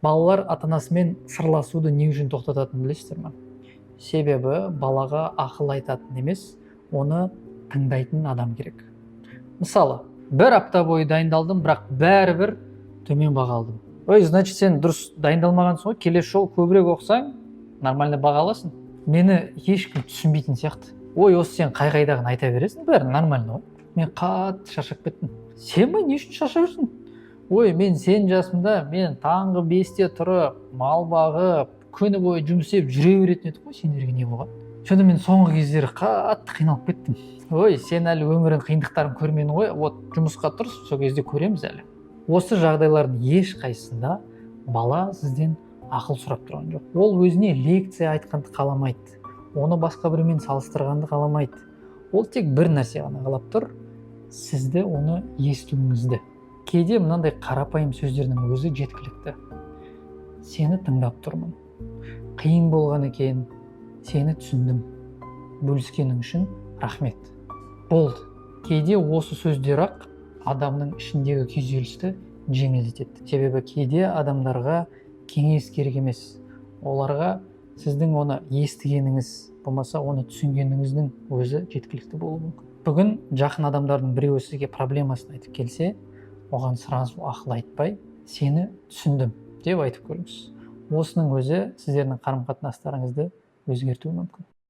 Балалар ата-анасымен сырласуды не үшін тоқтататынын білесіздер ме? Себебі балаға ақыл айтатын емес, оны тыңдайтын адам керек. Мысалы, бір апта бойы дайындалдым, бірақ бәрібір төмен баға алдым. Ой, значит, сен дұрыс дайындалмағансың ғой, келесі жолы көбірек оқысаң, нормально баға аласың. Мені ешкім түсінбейтін сияқты. Ой, осы сен қай-қайдағыны айта бересің, бәрі нормально ғой. Мен қатты шаршап кеттім. Сен бе не үшін шаршап жүрсің? Ой, мен сен жасымда, мен таңғы 5-те тұрып, мал бағып, күні бойы жұмыс істеп жүре беретін едік қой, сендерге не болған? Сонда мен соңғы кездері қатты қиналып кеттім. Ой, сен әлі өмірдің қиындықтарын көрмедің ғой, вот жұмысқа тұр, сол кезде көреміз әлі. Осы жағдайлардың ешқайсысында бала сізден ақыл сұрап тұрған жоқ. Ол өзіне лекция айтқанды қаламайды. Оны басқа бірімен салыстырғанды қаламайды. Ол тек бір нәрсе ғана қалап тұр, сізді оны естуіңізді. Кейде мынандай қарапайым сөздердің өзі жеткілікті. Сені тыңдап тұрмын. Қиын болған екен, сені түсіндім. Бөліскенің үшін рахмет. Болды. Кейде осы сөздер-ақ адамның ішіндегі күйзелісті жеңілдетеді. Себебі кейде адамдарға кеңес керек емес. Оларға сіздің оны естігеніңіз, болмаса оны түсінгеніңіздің өзі жеткілікті болуы мүмкін. Бүгін жақын адамдардың біреуі сізге проблемасын айтып келсе, оған сразу ақыл айтпай, сені түсіндім деп айтып көріңіз. Осының өзі сіздердің қарым-қатынастарыңызды өзгертуі мүмкін.